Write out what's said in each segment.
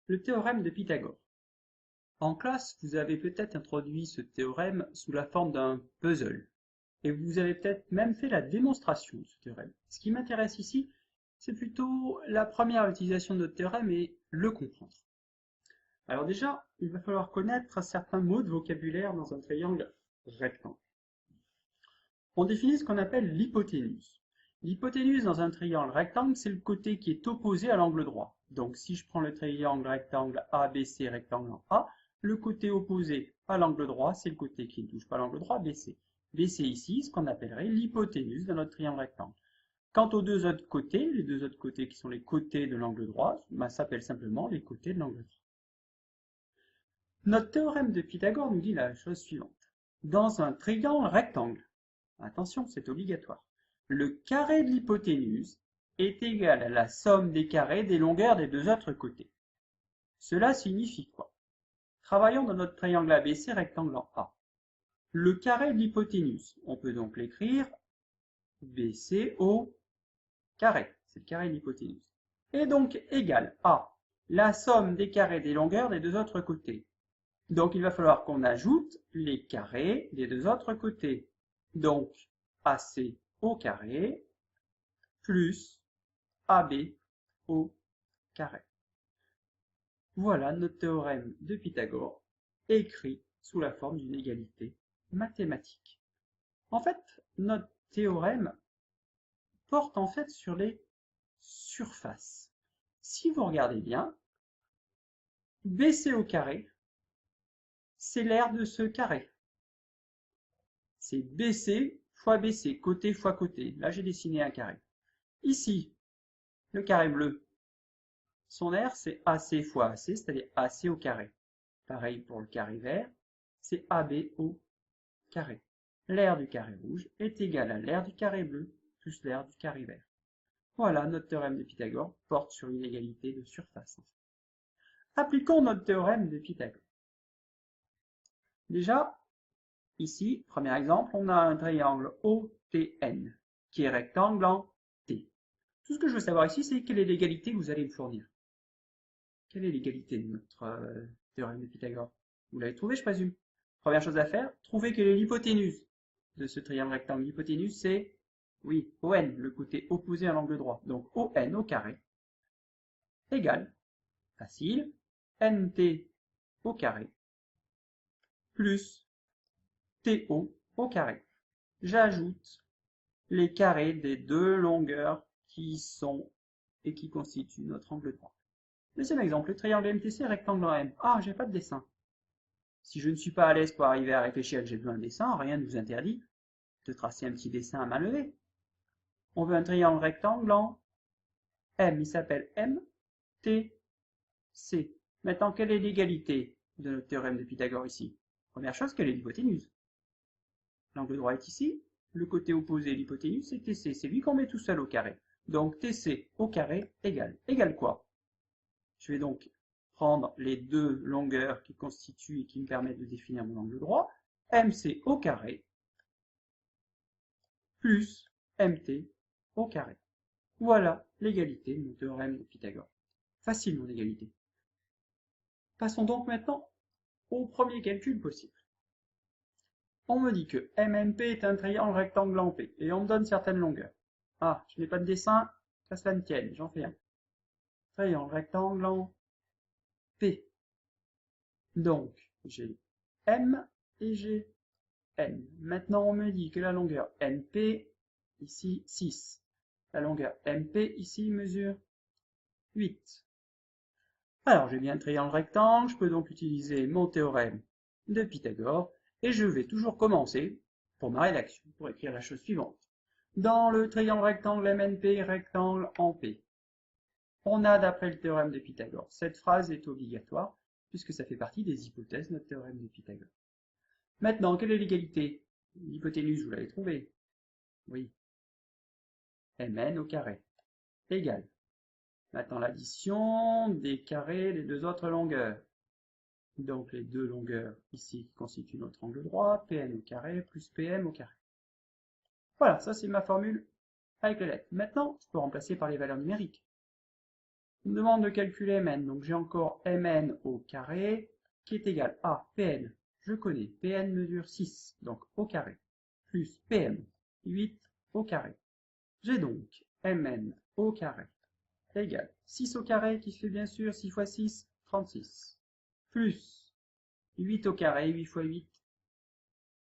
Le théorème de Pythagore. En classe, vous avez peut-être introduit ce théorème sous la forme d'un puzzle, et vous avez peut-être même fait la démonstration de ce théorème. Ce qui m'intéresse ici, c'est plutôt la première utilisation de notre théorème et le comprendre. Alors déjà, il va falloir connaître certains mots de vocabulaire dans un triangle rectangle. On définit ce qu'on appelle l'hypoténuse. L'hypoténuse dans un triangle rectangle, c'est le côté qui est opposé à l'angle droit. Donc si je prends le triangle rectangle ABC rectangle en A, le côté opposé à l'angle droit, c'est le côté qui ne touche pas l'angle droit, BC. BC ici, ce qu'on appellerait l'hypoténuse de notre triangle rectangle. Quant aux deux autres côtés, les deux autres côtés qui sont les côtés de l'angle droit, s'appellent simplement les côtés de l'angle droit. Notre théorème de Pythagore nous dit la chose suivante. Dans un triangle rectangle, attention, c'est obligatoire, le carré de l'hypoténuse est égal à la somme des carrés des longueurs des deux autres côtés. Cela signifie quoi? Travaillons dans notre triangle ABC rectangle en A. Le carré de l'hypoténuse, on peut donc l'écrire BC au carré, c'est le carré de l'hypoténuse, est donc égal à la somme des carrés des longueurs des deux autres côtés. Donc il va falloir qu'on ajoute les carrés des deux autres côtés. Donc AC au carré plus AB au carré. Voilà notre théorème de Pythagore écrit sous la forme d'une égalité mathématique. En fait, notre théorème porte en fait sur les surfaces. Si vous regardez bien, BC au carré, c'est l'aire de ce carré. C'est BC fois BC, côté fois côté. Là, j'ai dessiné un carré. Ici, le carré bleu, son aire, c'est AC fois AC, c'est-à-dire AC au carré. Pareil pour le carré vert, c'est AB au carré. L'aire du carré rouge est égale à l'aire du carré bleu plus l'aire du carré vert. Voilà, notre théorème de Pythagore porte sur une égalité de surface. Appliquons notre théorème de Pythagore. Déjà, ici, premier exemple, on a un triangle OTN qui est rectangle en T. Tout ce que je veux savoir ici, c'est quelle est l'égalité que vous allez me fournir. Quelle est l'égalité de notre théorème de Pythagore? Vous l'avez trouvé, je présume. Première chose à faire, trouver quelle est l'hypoténuse de ce triangle rectangle. L'hypoténuse, c'est, oui, ON, le côté opposé à l'angle droit. Donc ON au carré égale, facile, NT au carré plus TO au carré. J'ajoute les carrés des deux longueurs qui sont et qui constituent notre angle droit. Deuxième exemple, le triangle MTC rectangle en M. Ah, j'ai pas de dessin. Si je ne suis pas à l'aise pour arriver à réfléchir que j'ai besoin de dessin, rien ne vous interdit de tracer un petit dessin à main levée. On veut un triangle rectangle en M, il s'appelle MTC. Maintenant, quelle est l'égalité de notre théorème de Pythagore ici? Première chose, quelle est l'hypoténuse? L'angle droit est ici, le côté opposé de l'hypoténuse c'est TC, c'est lui qu'on met tout seul au carré. Donc TC au carré égale quoi? Je vais donc prendre les deux longueurs qui constituent et qui me permettent de définir mon angle droit, MC au carré plus MT au carré. Voilà l'égalité de mon théorème de Pythagore. Facile mon égalité. Passons donc maintenant au premier calcul possible. On me dit que MNP est un triangle rectangle en P, et on me donne certaines longueurs. Ah, je n'ai pas de dessin, qu'à cela ne tienne, j'en fais un. Triangle rectangle en P. Donc, j'ai M et j'ai N. Maintenant, on me dit que la longueur NP, ici 6. La longueur MP, ici, mesure 8. Alors, j'ai bien un triangle rectangle, je peux donc utiliser mon théorème de Pythagore, et je vais toujours commencer, pour ma rédaction, pour écrire la chose suivante. Dans le triangle rectangle MNP, rectangle en P, on a, d'après le théorème de Pythagore, cette phrase est obligatoire, puisque ça fait partie des hypothèses de notre théorème de Pythagore. Maintenant, quelle est l'égalité? L'hypoténuse, vous l'avez trouvée. Oui. Mn au carré égale. Maintenant, l'addition des carrés des deux autres longueurs. Donc, les deux longueurs ici constituent notre angle droit, Pn au carré plus Pm au carré. Voilà, ça c'est ma formule avec les lettres. Maintenant, je peux remplacer par les valeurs numériques. On me demande de calculer Mn, donc j'ai encore Mn au carré qui est égal à Pn. Je connais, Pn mesure 6, donc au carré, plus Pm, 8 au carré. J'ai donc Mn au carré égale 6 au carré qui fait bien sûr 6 fois 6, 36, plus 8 au carré, 8 fois 8,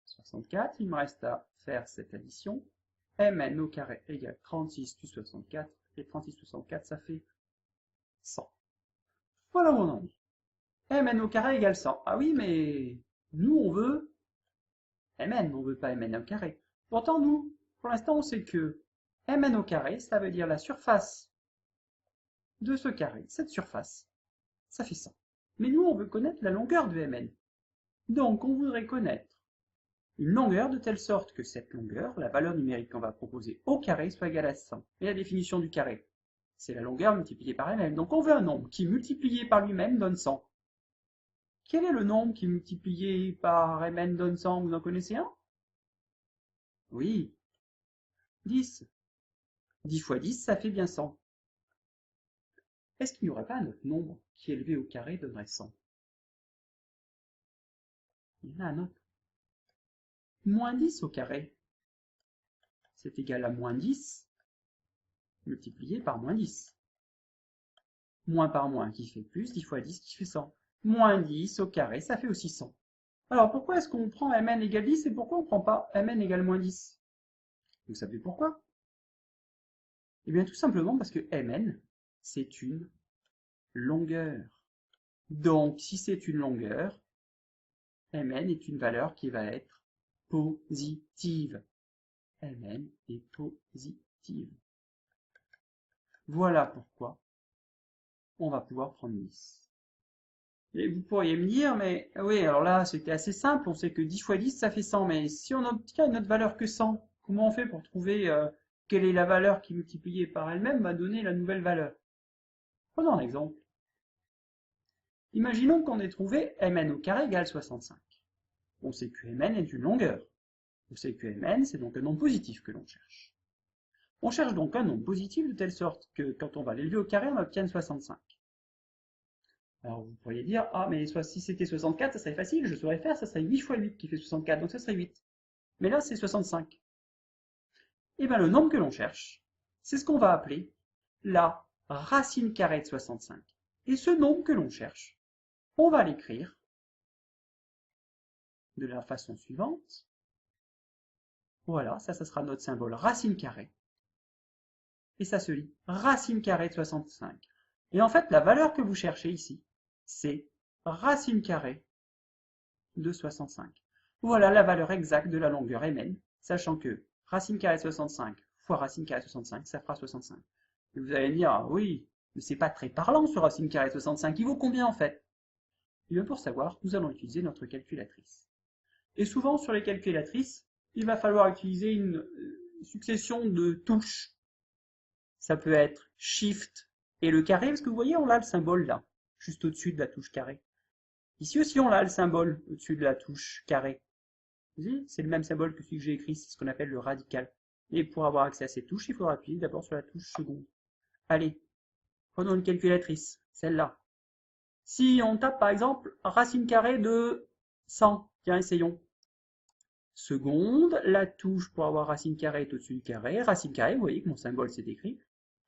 64. Il me reste à faire cette addition. Mn au carré égale 36 plus 64, et 36 plus 64, ça fait 100. Voilà où on en est. Mn au carré égale 100. Ah oui, mais nous, on veut Mn, on veut pas Mn au carré. Pourtant, nous, pour l'instant, on sait que Mn au carré, ça veut dire la surface de ce carré. Cette surface, ça fait 100. Mais nous, on veut connaître la longueur de Mn. Donc, on voudrait connaître une longueur de telle sorte que cette longueur, la valeur numérique qu'on va proposer au carré, soit égale à 100. Et la définition du carré, c'est la longueur multipliée par Mn. Donc, on veut un nombre qui, multiplié par lui-même, donne 100. Quel est le nombre qui, multiplié par Mn, donne 100? Vous en connaissez un? Oui, 10. 10 fois 10, ça fait bien 100. Est-ce qu'il n'y aurait pas un autre nombre qui, élevé au carré, donnerait 100? Il y en a un autre. Moins 10 au carré, c'est égal à moins 10 multiplié par moins 10. Moins par moins qui fait plus, 10 fois 10 qui fait 100. Moins 10 au carré, ça fait aussi 100. Alors pourquoi est-ce qu'on prend Mn égale 10 et pourquoi on ne prend pas Mn égale moins 10? Vous savez pourquoi? Eh bien tout simplement parce que Mn, c'est une longueur. Donc si c'est une longueur, Mn est une valeur qui va être positive. Mn est positive. Voilà pourquoi on va pouvoir prendre 10. Et vous pourriez me dire, mais oui, alors là, c'était assez simple, on sait que 10 fois 10, ça fait 100, mais si on obtient une autre valeur que 100, comment on fait pour trouver quelle est la valeur qui, multipliée par elle-même, va donner la nouvelle valeur? Prenons un exemple. Imaginons qu'on ait trouvé Mn au carré égale 65. On sait que Mn est une longueur. On sait que Mn, c'est donc un nombre positif que l'on cherche. On cherche donc un nombre positif de telle sorte que quand on va l'élever au carré, on obtienne 65. Alors vous pourriez dire, ah mais si c'était 64, ça serait facile, je saurais faire, ça serait 8 fois 8 qui fait 64, donc ça serait 8. Mais là c'est 65. Et bien le nombre que l'on cherche, c'est ce qu'on va appeler la racine carrée de 65. Et ce nombre que l'on cherche, on va l'écrire de la façon suivante. Voilà, ça sera notre symbole racine carrée. Et ça se lit racine carrée de 65. Et en fait, la valeur que vous cherchez ici, c'est racine carrée de 65. Voilà la valeur exacte de la longueur Mn, sachant que racine carrée de 65 fois racine carrée de 65, ça fera 65. Et vous allez me dire, ah oui, mais c'est pas très parlant ce racine carrée de 65, il vaut combien en fait? Et bien pour savoir, nous allons utiliser notre calculatrice. Et souvent sur les calculatrices, il va falloir utiliser une succession de touches. Ça peut être Shift et le carré, parce que vous voyez, on a le symbole là, juste au-dessus de la touche carré. Ici aussi, on a le symbole au-dessus de la touche carré. Vous voyez, c'est le même symbole que celui que j'ai écrit, c'est ce qu'on appelle le radical. Et pour avoir accès à ces touches, il faudra appuyer d'abord sur la touche seconde. Allez, prenons une calculatrice, celle-là. Si on tape par exemple racine carrée de 100, tiens, essayons. Seconde, la touche pour avoir racine carrée est au-dessus du carré. Racine carrée, vous voyez que mon symbole s'est écrit.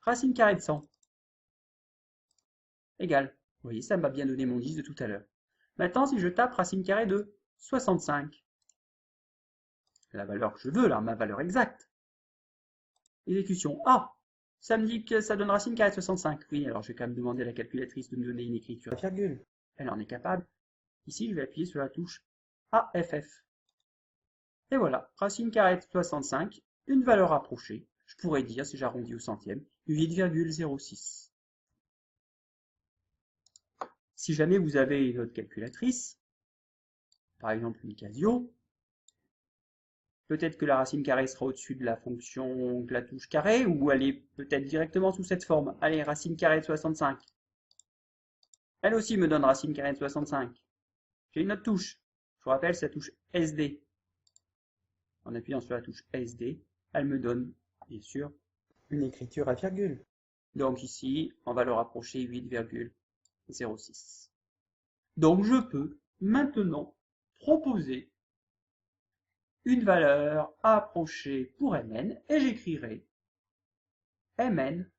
Racine carrée de 100. Égal. Vous voyez, ça m'a bien donné mon 10 de tout à l'heure. Maintenant, si je tape racine carrée de 65, la valeur que je veux là, ma valeur exacte. Exécution. Ah, ça me dit que ça donne racine carrée de 65. Oui, alors je vais quand même demander à la calculatrice de me donner une écriture à virgule. Elle en est capable. Ici, je vais appuyer sur la touche AFF. Et voilà, racine carrée de 65, une valeur approchée. Je pourrais dire, si j'arrondis au centième, 8,06. Si jamais vous avez une autre calculatrice, par exemple une Casio, peut-être que la racine carrée sera au-dessus de la fonction de la touche carré, ou elle est peut-être directement sous cette forme. Allez, racine carrée de 65. Elle aussi me donne racine carrée de 65. J'ai une autre touche. Je vous rappelle, c'est la touche SD. En appuyant sur la touche SD, elle me donne, bien sûr, une écriture à virgule. Donc ici, on va le rapprocher 8,06. Donc je peux maintenant proposer une valeur à approcher pour Mn et j'écrirai Mn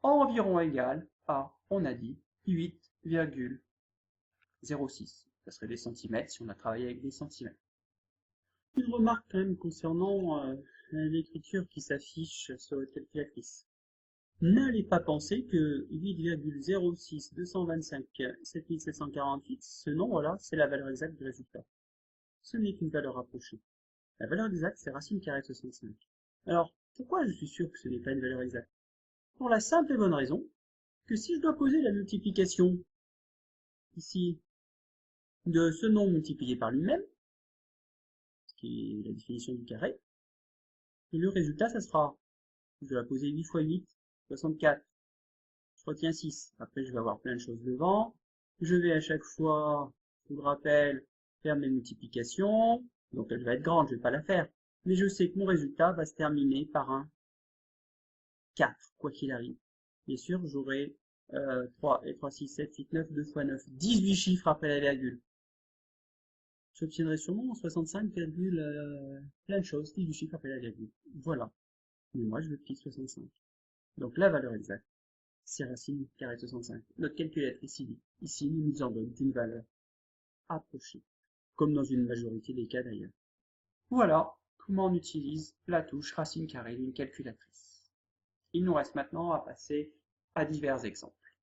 environ égal à, on a dit, 8,06. Ça serait des centimètres si on a travaillé avec des centimètres. Une remarque quand même concernant l'écriture qui s'affiche sur votre calculatrice. N'allez pas penser que 8,06 225 7748, ce nombre-là, c'est la valeur exacte du résultat. Ce n'est qu'une valeur approchée. La valeur exacte, c'est racine carrée de 65. Alors, pourquoi je suis sûr que ce n'est pas une valeur exacte? Pour la simple et bonne raison que si je dois poser la multiplication ici de ce nombre multiplié par lui-même, qui est la définition du carré, et le résultat, ça sera, je vais poser 8 fois 8, 64. Je retiens 6. Après, je vais avoir plein de choses devant. Je vais à chaque fois, je vous le rappelle, faire mes multiplications. Donc, elle va être grande, je ne vais pas la faire. Mais je sais que mon résultat va se terminer par un 4, quoi qu'il arrive. Bien sûr, j'aurai 3 et 3, 6, 7, 8, 9, 2 fois 9, 18 chiffres après la virgule. J'obtiendrai sûrement 65, plein de choses, 18 chiffres après la virgule. Voilà. Mais moi, je veux petit 65. Donc, la valeur exacte, c'est racine carrée de 65. Notre calculatrice ici nous en donne une valeur approchée, comme dans une majorité des cas d'ailleurs. Voilà comment on utilise la touche racine carrée d'une calculatrice. Il nous reste maintenant à passer à divers exemples.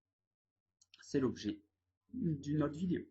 C'est l'objet d'une autre vidéo.